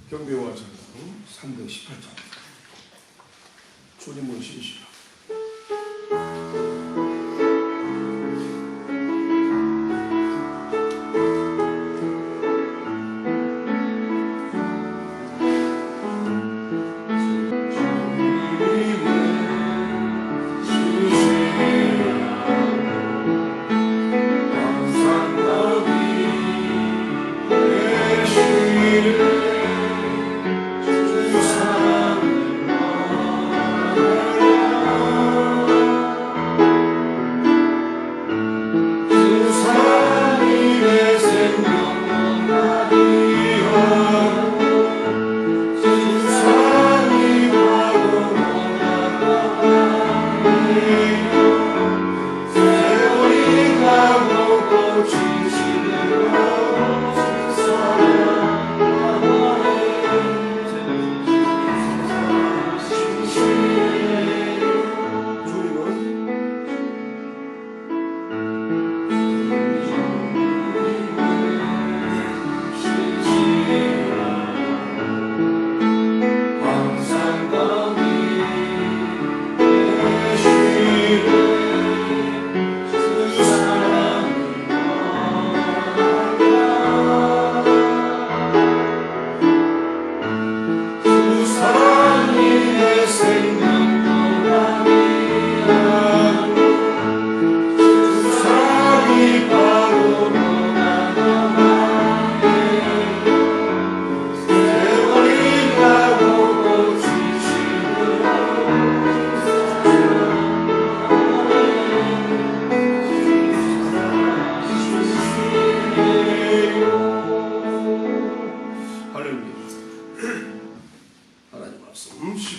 경배와 찬양 318장 주님은 신시라.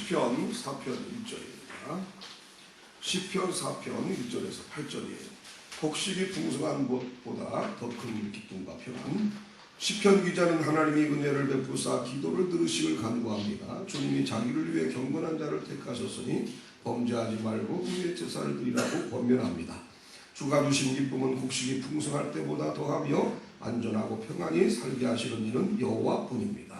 시편 4편 1절입니다. 시편 4편 1절에서 8절이에요. 곡식이 풍성한 것보다 더 큰 기쁨과 평안. 시편 기자는 하나님이 은혜를 베푸사 기도를 들으시길 간구합니다. 주님이 자기를 위해 경건한 자를 택하셨으니 범죄하지 말고 의의 제사를 드리라고 권면합니다. 주가 주신 기쁨은 곡식이 풍성할 때보다 더하며 안전하고 평안히 살게 하시는 이는 여호와뿐입니다.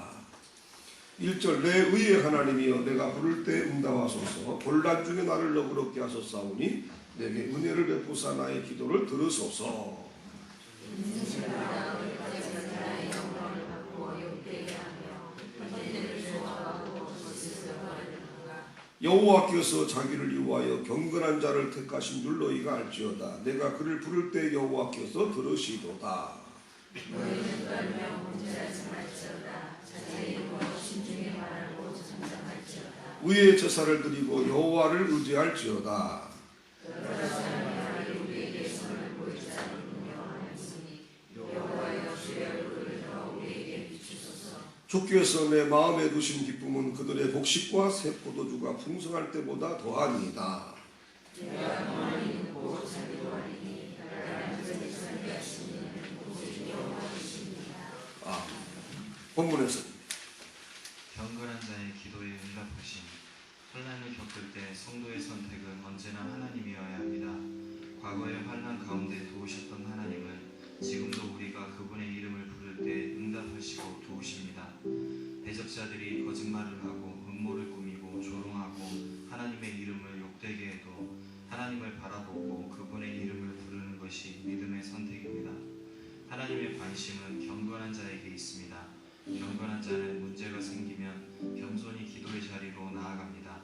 1절 내 의의 하나님이여 내가 부를 때 응답하소서. 곤란 중에 나를 너그럽게 하셨사오니 내게 은혜를 베푸사 나의 기도를 들으소서. 여호와께서 자기를 위하여 경건한 자를 택하신 줄 너희가 알지어다. 내가 그를 부를 때 여호와께서 들으시도다. 의의 제사를 드리고 여호와를 의지할지어다. 주께서 내 마음에 두신 기쁨은 그들의 곡식과 새 포도주가 풍성할 때보다 더하니이다. 본문에서 경건한 자의 기도에 응답하심. 환난을 겪을 때 성도의 선택은 언제나 하나님이어야 합니다. 과거의 환난 가운데 도우셨던 하나님은 지금도 우리가 그분의 이름을 부를 때 응답하시고 도우십니다. 대적자들이 거짓말을 하고 음모를 꾸미고 조롱하고 하나님의 이름을 욕되게 해도 하나님을 바라보고 그분의 이름을 부르는 것이 믿음의 선택입니다. 하나님의 관심은 경건한 자에게 있습니다. 경건한 자는 문제가 생기면 겸손히 기도의 자리로 나아갑니다.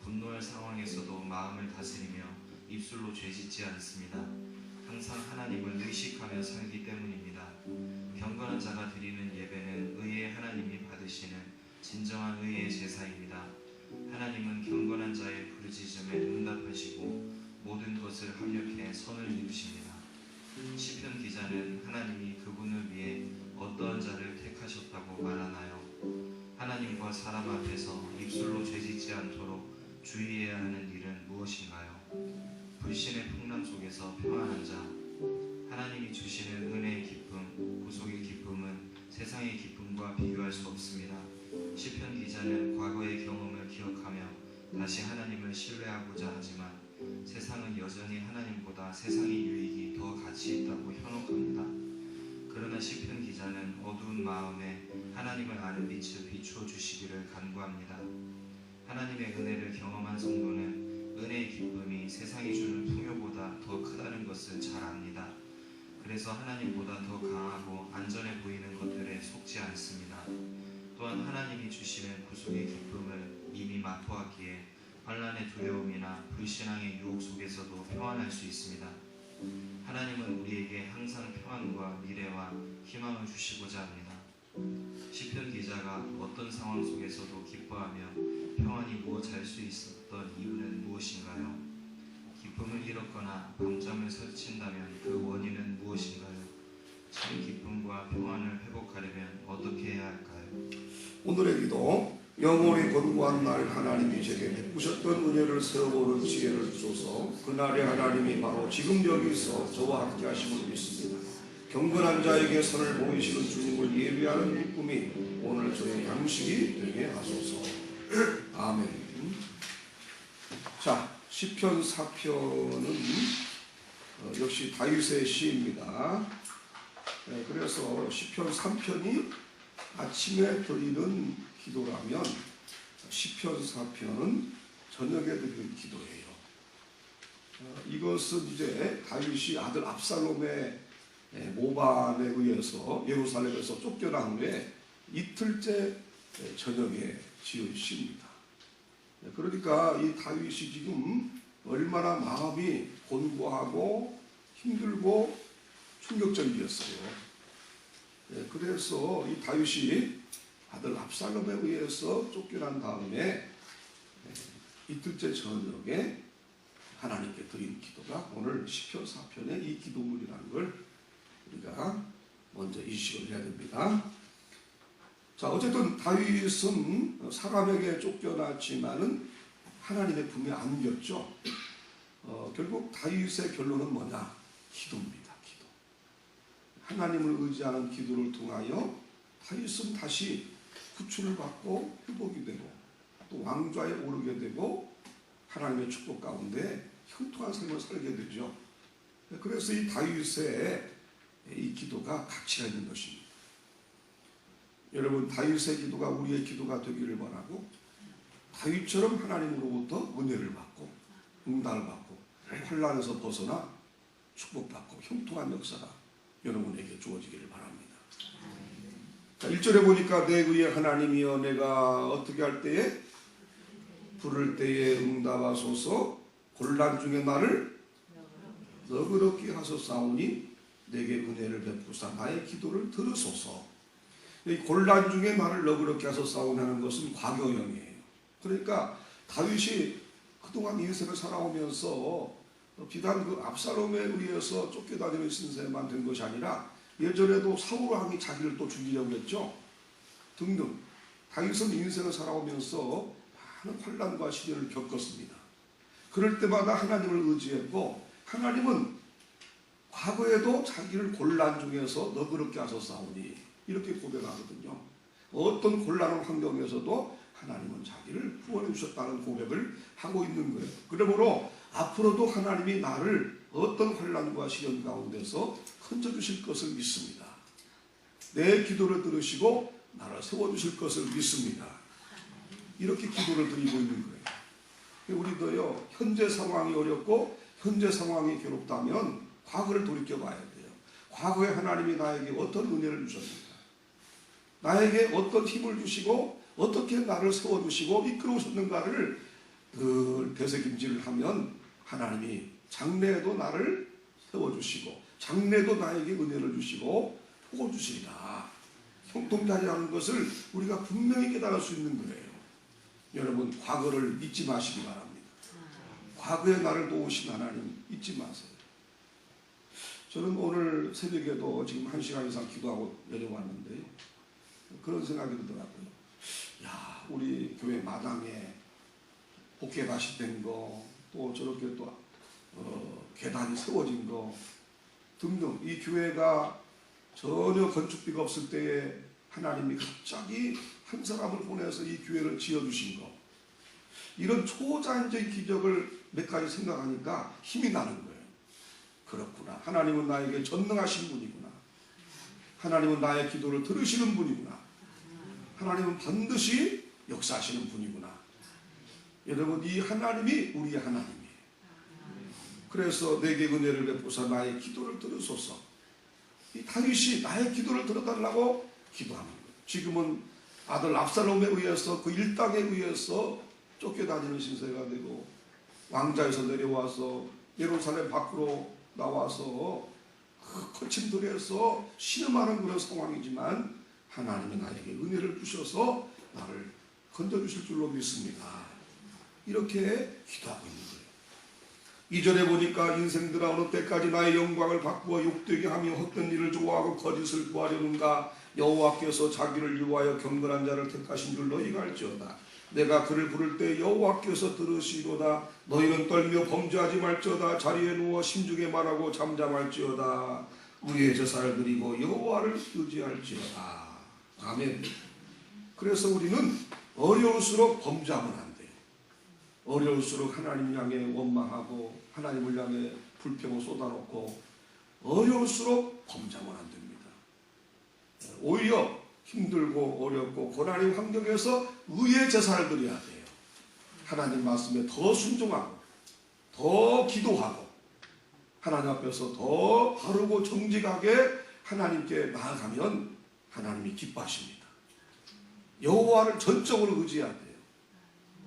분노할 상황에서도 마음을 다스리며 입술로 죄짓지 않습니다. 항상 하나님을 의식하며 살기 때문입니다. 경건한 자가 드리는 예배는 의의 하나님이 받으시는 진정한 의의 제사입니다. 하나님은 경건한 자의 부르짖음에 응답하시고 모든 것을 합력해 선을 이루십니다. 시편 기자는 하나님이 그분을 위해 어떠한 자를 택하셨다고 말하나요? 하나님과 사람 앞에서 입술로 죄짓지 않도록 주의해야 하는 일은 무엇인가요? 불신의 풍랑 속에서 평안한 자. 하나님이 주시는 은혜의 기쁨, 구속의 기쁨은 세상의 기쁨과 비교할 수 없습니다. 시편 기자는 과거의 경험을 기억하며 다시 하나님을 신뢰하고자 하지만 세상은 여전히 하나님보다 세상의 유익이 더 가치 있다고 현혹합니다. 그러나 시편 기자는 어두운 마음에 하나님을 아는 빛을 비추어 주시기를 간구합니다. 하나님의 은혜를 경험한 성도는 은혜의 기쁨이 세상이 주는 풍요보다 더 크다는 것을 잘 압니다. 그래서 하나님보다 더 강하고 안전해 보이는 것들에 속지 않습니다. 또한 하나님이 주시는 구속의 기쁨을 이미 맛보았기에 환난의 두려움이나 불신앙의 유혹 속에서도 평안할 수 있습니다. 하나님은 우리에게 항상 평안과 미래와 희망을 주시고자 합니다. 시편 기자가 어떤 상황 속에서도 기뻐하며 평안히 누워 잘 수 있었던 이유는 무엇인가요? 기쁨을 잃었거나 밤잠을 설친다면 그 원인은 무엇인가요? 참 기쁨과 평안을 회복하려면 어떻게 해야 할까요? 오늘의 기도. 영원히 권고한 날 하나님이 제게 베푸셨던 은혜를 세워보는 지혜를 주소서. 그날의 하나님이 바로 지금 여기서 저와 함께 하심을 믿습니다. 경건한 자에게 선을 보이시는 주님을 예비하는 기쁨이 오늘 저의 양식이 되게 하소서. 아멘. 자, 시편 4편은 역시 다윗의 시입니다. 그래서 시편 3편이 아침에 드리는 기도라면 시편 4편은 저녁에 드리는 기도예요. 이것은 이제 다윗이 아들 압살롬의 모반에 의해서 예루살렘에서 쫓겨난 후에 이틀째 저녁에 지은 시입니다. 그러니까 이 다윗이 지금 얼마나 마음이 곤고하고 힘들고 충격적이었어요. 그래서 이 다윗이 아들 압살롬에 의해서 쫓겨난 다음에 이틀째 저녁에 하나님께 드린 기도가 오늘 시편 4편의 이 기도문이라는 걸 우리가 먼저 인식을 해야 됩니다. 자, 어쨌든 다윗은 사람에게 쫓겨났지만은 하나님의 품에 안겼죠. 결국 다윗의 결론은 뭐냐? 기도입니다. 기도. 하나님을 의지하는 기도를 통하여 다윗은 다시 구출을 받고 회복이 되고 또 왕좌에 오르게 되고 하나님의 축복 가운데 형통한 삶을 살게 되죠. 그래서 이 다윗의 이 기도가 가치가 있는 것입니다. 여러분, 다윗의 기도가 우리의 기도가 되기를 바라고 다윗처럼 하나님으로부터 은혜를 받고 응답을 받고 환난에서 벗어나 축복받고 형통한 역사가 여러분에게 주어지기를 바랍니다. 자, 1절에 보니까 내 의의 하나님이여 내가 어떻게 할 때에 부를 때에 응답하소서 곤란 중에 나를 너그럽게 하소서하오니 내게 은혜를 베푸사 나의 기도를 들으소서. 이 곤란 중에 나를 너그럽게 하소서하오니 하는 것은 과거형이에요. 그러니까 다윗이 그동안 인생을 살아오면서 비단 그 압살롬에 의해서 쫓겨다니는 신세만 된 것이 아니라 예전에도 사울 왕이 자기를 또 죽이려고 했죠. 등등. 다윗은 인생을 살아오면서 많은 환난과 시련을 겪었습니다. 그럴 때마다 하나님을 의지했고 하나님은 과거에도 자기를 곤란 중에서 너그럽게 하소서하오니 이렇게 고백하거든요. 어떤 곤란한 환경에서도 하나님은 자기를 구원해 주셨다는 고백을 하고 있는 거예요. 그러므로 앞으로도 하나님이 나를 어떤 환난과 시련 가운데서 건져주실 것을 믿습니다. 내 기도를 들으시고 나를 세워주실 것을 믿습니다. 이렇게 기도를 드리고 있는 거예요. 우리도요, 현재 상황이 어렵고 현재 상황이 괴롭다면 과거를 돌이켜봐야 돼요. 과거에 하나님이 나에게 어떤 은혜를 주셨는가, 나에게 어떤 힘을 주시고 어떻게 나를 세워주시고 이끌어오셨는가를 늘 되새김질을 하면 하나님이 장래에도 나를 세워주시고 장래에도 나에게 은혜를 주시고 복을 주시리라. 형통자리라는 것을 우리가 분명히 깨달을 수 있는 거예요. 여러분, 과거를 잊지 마시기 바랍니다. 과거에 나를 도우신 하나님 잊지 마세요. 저는 오늘 새벽에도 지금 1시간 이상 기도하고 내려왔는데요, 그런 생각이 들더라고요. 야, 우리 교회 마당에 복개밭이 된 거, 또 저렇게 또 계단이 세워진 거 등등, 이 교회가 전혀 건축비가 없을 때에 하나님이 갑자기 한 사람을 보내서 이 교회를 지어주신 거, 이런 초자연적인 기적을 몇 가지 생각하니까 힘이 나는 거예요. 그렇구나, 하나님은 나에게 전능하신 분이구나. 하나님은 나의 기도를 들으시는 분이구나. 하나님은 반드시 역사하시는 분이구나. 여러분, 이 하나님이 우리의 하나님이에요. 그래서 내게 은혜를 베푸사 나의 기도를 들으소서. 이 다윗이 나의 기도를 들어달라고 기도하는 거예요. 지금은 아들 압살롬에 의해서 그 일당에 의해서 쫓겨다니는 신세가 되고 왕자에서 내려와서 예루살렘 밖으로 나와서 그 거친 들에서 신음하는 그런 상황이지만 하나님이 나에게 은혜를 주셔서 나를 건져주실 줄로 믿습니다. 이렇게 기도하고 있는 거예요. 2절에 보니까 인생들아 어느 때까지 나의 영광을 바꾸어 욕되게 하며 헛된 일을 좋아하고 거짓을 구하려는가. 여호와께서 자기를 위하여 경건한 자를 택하신 줄 너희가 알지어다. 내가 그를 부를 때 여호와께서 들으시로다. 너희는 떨며 범죄하지 말지어다. 자리에 누워 심중에 말하고 잠잠할지어다. 우리의 제사를 드리고 여호와를 의지할지어다. 아멘. 그래서 우리는 어려울수록 범죄하면 안 돼요. 어려울수록 하나님 향해 원망하고 하나님을 향해 불평을 쏟아놓고 어려울수록 범죄하면 안 됩니다. 오히려 힘들고 어렵고 고난의 환경에서 의의 제사를 드려야 돼요. 하나님 말씀에 더 순종하고 더 기도하고 하나님 앞에서 더 바르고 정직하게 하나님께 나아가면 하나님이 기뻐하십니다. 여호와를 전적으로 의지해야 돼요.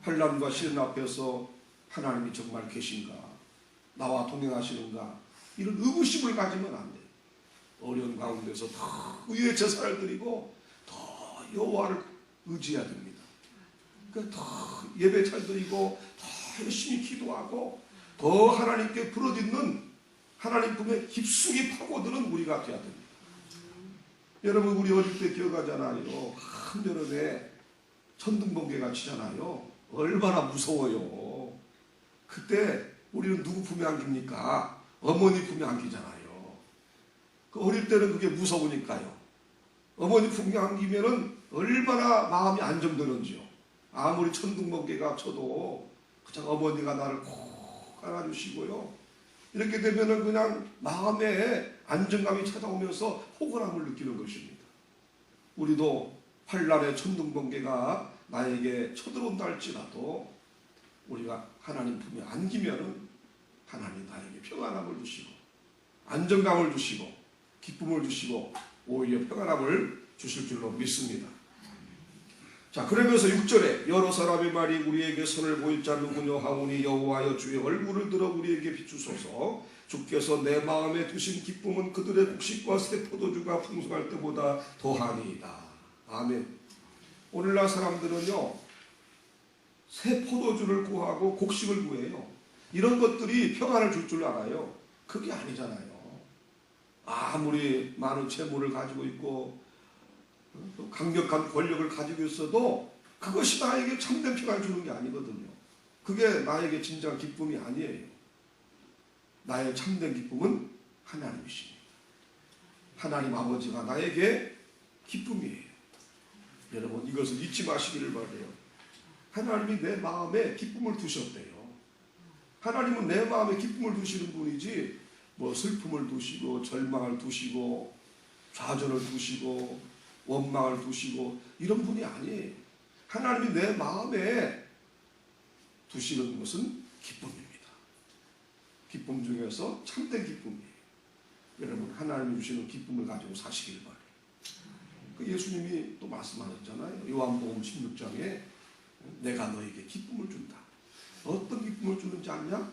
환난과 시련 앞에서 하나님이 정말 계신가, 나와 동행하시는가, 이런 의구심을 가지면 안 돼요. 어려운 가운데서 더 의의 제사를 드리고 더 여호와를 의지해야 됩니다. 그러니까 더 예배 잘 드리고 더 열심히 기도하고 더 하나님께 부르짖는 하나님 품에 깊숙이 파고드는 우리가 되어야 됩니다. 여러분, 우리 어릴 때 기억하잖아요. 한여름에 천둥번개가 치잖아요. 얼마나 무서워요. 그때 우리는 누구 품에 안깁니까? 어머니 품에 안기잖아요. 그 어릴 때는 그게 무서우니까요. 어머니 품에 안기면은 얼마나 마음이 안정되는지요. 아무리 천둥번개가 쳐도 그냥 어머니가 나를 콕 안아주시고요. 이렇게 되면은 그냥 마음에 안정감이 찾아오면서 호건함을 느끼는 것입니다. 우리도 환난의 천둥번개가 나에게 쳐들어온다 할지라도 우리가 하나님 품에 안기면은 하나님 나에게 평안함을 주시고 안정감을 주시고 기쁨을 주시고 오히려 평안함을 주실 줄로 믿습니다. 자, 그러면서 6절에 여러 사람의 말이 우리에게 선을 보일 자 누구냐 하오니 여호와여 주의 얼굴을 들어 우리에게 비추소서. 주께서 내 마음에 두신 기쁨은 그들의 곡식과 새 포도주가 풍성할 때보다 더하니이다. 아멘. 오늘날 사람들은요, 새 포도주를 구하고 곡식을 구해요. 이런 것들이 평안을 줄 줄 알아요. 그게 아니잖아요. 아무리 많은 재물을 가지고 있고 강력한 권력을 가지고 있어도 그것이 나에게 참된 평안을 주는 게 아니거든요. 그게 나에게 진정한 기쁨이 아니에요. 나의 참된 기쁨은 하나님이십니다. 하나님 아버지가 나에게 기쁨이에요. 여러분, 이것을 잊지 마시기를 바라요. 하나님이 내 마음에 기쁨을 두셨대요. 하나님은 내 마음에 기쁨을 두시는 분이지 뭐 슬픔을 두시고 절망을 두시고 좌절을 두시고 원망을 두시고 이런 분이 아니에요. 하나님이 내 마음에 두시는 것은 기쁨입니다. 기쁨 중에서 참된 기쁨이에요. 여러분, 하나님이 주시는 기쁨을 가지고 사시길 바라요. 그 예수님이 또 말씀하셨잖아요. 요한복음 16장에 내가 너에게 기쁨을 준다. 어떤 기쁨을 주는지 아냐?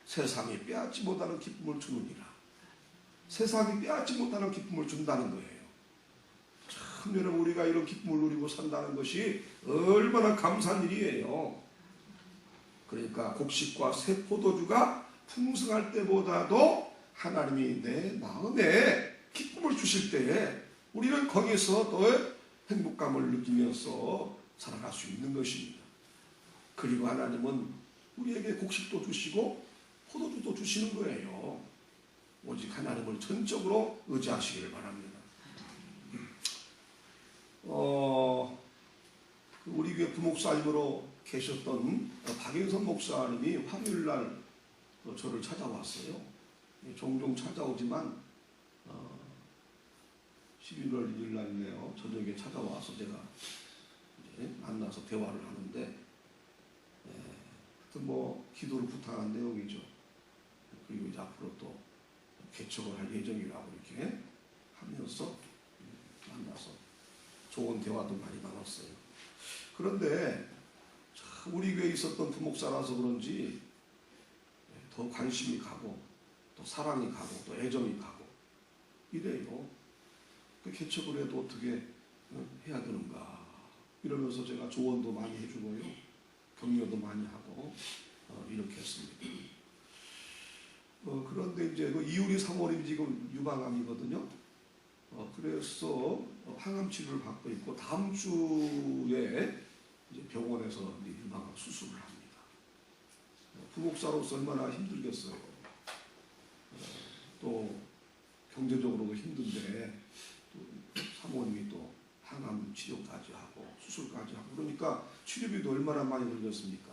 세상이 빼앗지 못하는 기쁨을 주느니라. 세상이 빼앗지 못하는 기쁨을 준다는 거예요. 참, 여러분, 우리가 이런 기쁨을 누리고 산다는 것이 얼마나 감사한 일이에요. 그러니까 곡식과 새 포도주가 풍성할 때보다도 하나님이 내 마음에 기쁨을 주실 때에 우리는 거기서 더 행복감을 느끼면서 살아갈 수 있는 것입니다. 그리고 하나님은 우리에게 곡식도 주시고 포도주도 주시는 거예요. 오직 하나님을 전적으로 의지하시기를 바랍니다. 우리 교회 부목사님으로 계셨던 박인선 목사님이 화요일날 저를 찾아왔어요. 종종 찾아오지만 11월 1일 날이네요. 저녁에 찾아와서 제가 이제 만나서 대화를 하는데, 하여튼 뭐 기도를 부탁한 내용이죠. 그리고 이제 앞으로 또 개척을 할 예정이라고 이렇게 하면서 만나서 좋은 대화도 많이 나눴어요. 그런데 우리 교회에 있었던 부목사라서 그런지 더 관심이 가고 또 사랑이 가고 또 애정이 가고 이래요. 그 개척을 해도 어떻게 해야 되는가 이러면서 제가 조언도 많이 해주고요, 격려도 많이 하고 이렇게 했습니다. 그런데 이제 그 이효리 사모님이 지금 유방암이거든요. 그래서 항암 치료를 받고 있고 다음 주에 이제 병원에서 이제 유방암 수술을 합니다. 부목사로서 얼마나 힘들겠어요. 또 경제적으로도 힘든데 또 사모님이 또 항암 치료까지 하고 수술까지 하고 그러니까 치료비도 얼마나 많이 들겠습니까?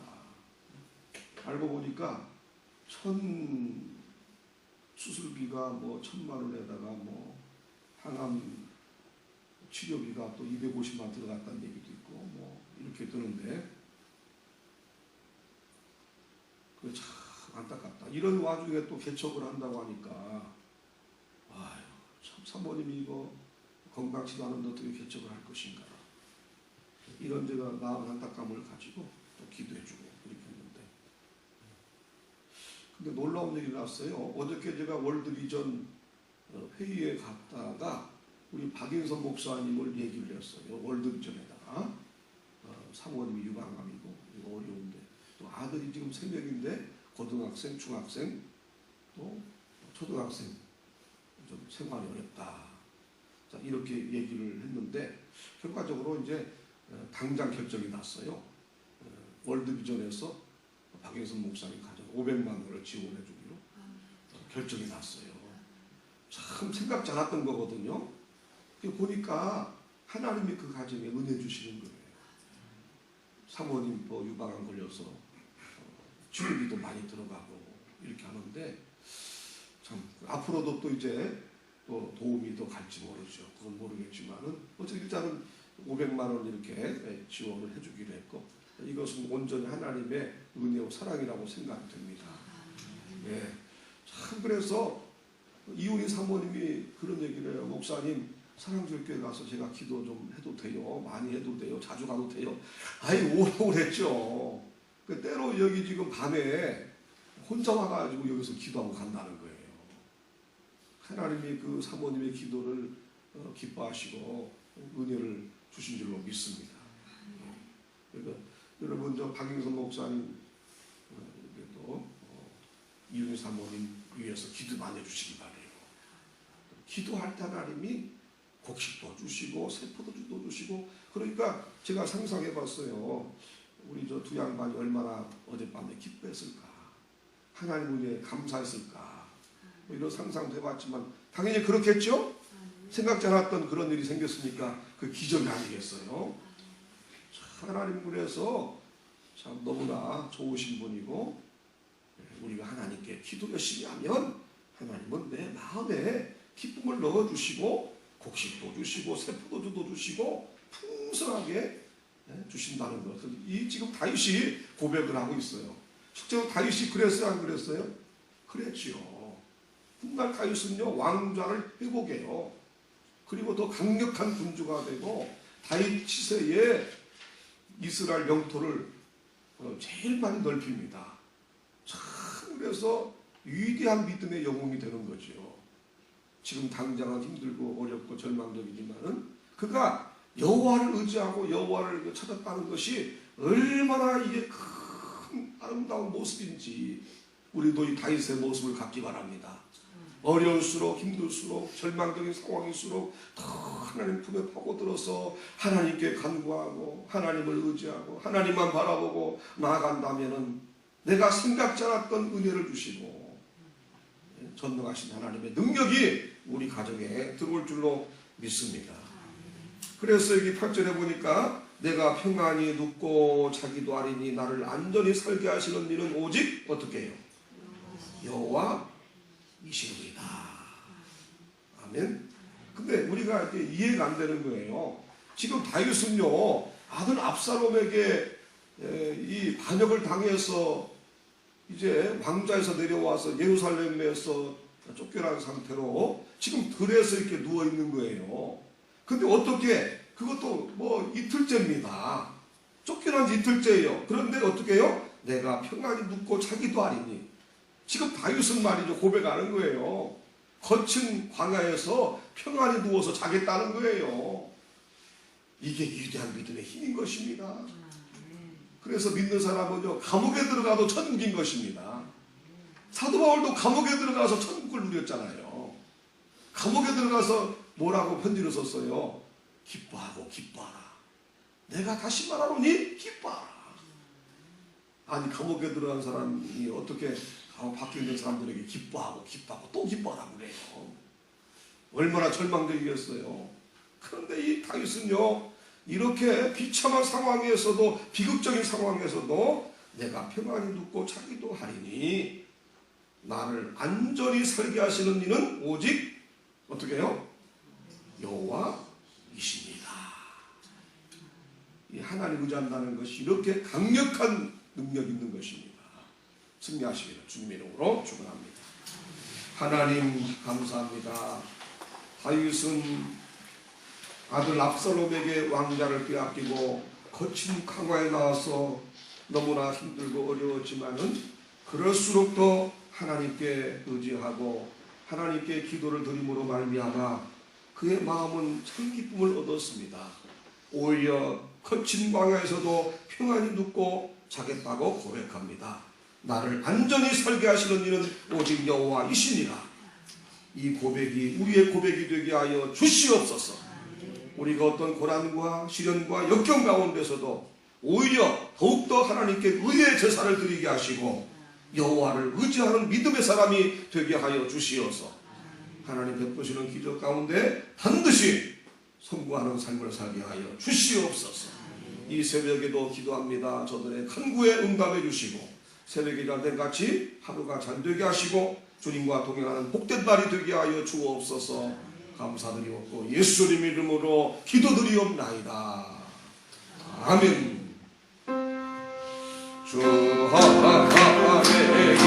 알고 보니까 수술비가 뭐 1,000만 원에다가 뭐 항암 치료비가 또 250만 원 들어갔다는 얘기도 있고 뭐 이렇게 드는데 그 참 안타깝다. 이런 와중에 또 개척을 한다고 하니까 아유 참 사모님이 이거 건강치 않은데 어떻게 개척을 할 것인가 이런 제가 마음 안타까움을 가지고 또 기도해주고 이렇게 했는데 근데 놀라운 일이 났어요. 어저께 제가 월드비전 회의에 갔다가 우리 박인선 목사님을 얘기를 했어요. 월드비전에다가 사모님이 유방암이고 이거 어려운데 또 아들이 지금 3명인데 고등학생, 중학생, 또 초등학생 좀 생활이 어렵다. 자, 이렇게 얘기를 했는데 결과적으로 이제 당장 결정이 났어요. 월드비전에서 박인선 목사님 가정 500만 원을 지원해 주기로 결정이 났어요. 참 생각지 않았던 거거든요. 보니까 하나님이 그 가정에 은혜 주시는 거예요. 사모님 뭐 유방암 걸려서 치료비도 많이 들어가고 이렇게 하는데 참 앞으로도 또 이제 또 도움이 더 갈지 모르죠. 그건 모르겠지만은 어쨌든 일단은 500만 원 이렇게 지원을 해주기로 했고 이것은 온전히 하나님의 은혜와 사랑이라고 생각이 됩니다. 네. 참 그래서 이훈희 사모님이 그런 얘기를 해요. 목사님 사랑절교회 가서 제가 기도 좀 해도 돼요? 많이 해도 돼요? 자주 가도 돼요? 아이 오라고 그랬죠. 때로 여기 지금 밤에 혼자 와가지고 여기서 기도하고 간다는 거예요. 하나님이 그 사모님의 기도를 기뻐하시고 은혜를 주신 줄로 믿습니다. 그러니까 여러분 저 박인선 목사님 또 이윤희 사모님 위해서 기도 많이 해주시기 바래요. 기도할 때 하나님이 곡식도 주시고 세포도 주시고 그러니까 제가 상상해봤어요. 우리 저 두 양반이 얼마나 어젯밤에 기뻐했을까, 하나님 은혜에 감사했을까, 뭐 이런 상상도 해봤지만 당연히 그렇겠죠. 생각지 않았던 그런 일이 생겼으니까 그 기적이 아니겠어요. 하나님 그래서 참 너무나 좋으신 분이고 우리가 하나님께 기도 열심히 하면 하나님은 내 마음에 기쁨을 넣어주시고 곡식도 주시고 세포도 주시고 풍성하게 주신다는 것을 이 지금 다윗이 고백을 하고 있어요. 실제로 다윗이 그랬어요, 안 그랬어요? 그랬지요. 훗날 다윗은요 왕좌를 회복해요. 그리고 더 강력한 군주가 되고 다윗 치세에 이스라엘 영토를 제일 많이 넓힙니다. 참 그래서 위대한 믿음의 영웅이 되는 거죠. 지금 당장은 힘들고 어렵고 절망적이지만은 그가 여호와를 의지하고 여호와를 찾았다는 것이 얼마나 이게 큰 아름다운 모습인지 우리도 이 다윗의 모습을 갖기 바랍니다. 어려울수록 힘들수록 절망적인 상황일수록 더 하나님 품에 파고들어서 하나님께 간구하고 하나님을 의지하고 하나님만 바라보고 나아간다면은 내가 생각지 않았던 은혜를 주시고 전능하신 하나님의 능력이 우리 가정에 들어올 줄로 믿습니다. 그래서 여기 8절에 보니까 내가 평안히 눕고 자기도 아리니 나를 안전히 살게 하시는 일은 오직 어떻게 해요? 여호와이시니이다. 아멘. 근데 우리가 이제 이해가 안 되는 거예요. 지금 다윗은요, 아들 압살롬에게 이 반역을 당해서 이제 왕좌에서 내려와서 예루살렘에서 쫓겨난 상태로 지금 들에서 이렇게 누워 있는 거예요. 근데 어떻게, 그것도 뭐 이틀째입니다. 쫓겨난 지 이틀째예요. 그런데 어떻게 해요? 내가 평안히 눕고 자기도 하리니. 지금 다윗은 말이죠, 고백하는 거예요. 거친 광야에서 평안히 누워서 자겠다는 거예요. 이게 위대한 믿음의 힘인 것입니다. 그래서 믿는 사람은요, 감옥에 들어가도 천국인 것입니다. 사도 바울도 감옥에 들어가서 천국을 누렸잖아요. 감옥에 들어가서 뭐라고 편지를 썼어요? 기뻐하고 기뻐하라. 내가 다시 말하노니 기뻐하라. 아니, 감옥에 들어간 사람이 어떻게 밖에 있는 사람들에게 기뻐하고 기뻐하고 또 기뻐하라고 그래요. 얼마나 절망적이겠어요. 그런데 이 다윗은요, 이렇게 비참한 상황에서도, 비극적인 상황에서도 내가 평안히 눕고 자기도 하리니 나를 안전히 살게 하시는 이는 오직 어떻게 해요? 여호와이십니다. 이 하나님 의지한다는 것이 이렇게 강력한 능력이 있는 것입니다. 승리하시기를 주님의 이름으로 축원합니다. 하나님 감사합니다. 다윗은 아들 압살롬에게 왕자를 빼앗기고 거친 강화에 나와서 너무나 힘들고 어려웠지만은 그럴수록 더 하나님께 의지하고 하나님께 기도를 드림으로 말미암아 그의 마음은 참 기쁨을 얻었습니다. 오히려 거친 광야에서도 평안히 눕고 자겠다고 고백합니다. 나를 안전히 살게 하시는 이는 오직 여호와이시니라. 이 고백이 우리의 고백이 되게 하여 주시옵소서. 우리가 어떤 고난과 시련과 역경 가운데서도 오히려 더욱더 하나님께 의의 제사를 드리게 하시고 여호와를 의지하는 믿음의 사람이 되게 하여 주시어서 하나님 베푸시는 기적 가운데 반드시 성공하는 삶을 살게 하여 주시옵소서. 이 새벽에도 기도합니다. 저들의 간구에 응답해 주시고 새벽에 일할 같이 하루가 잘 되게 하시고 주님과 동행하는 복된 날이 되게 하여 주옵소서. 감사드리옵고 예수님 이름으로 기도드리옵나이다. 아멘. 주 하나님의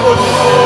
아버지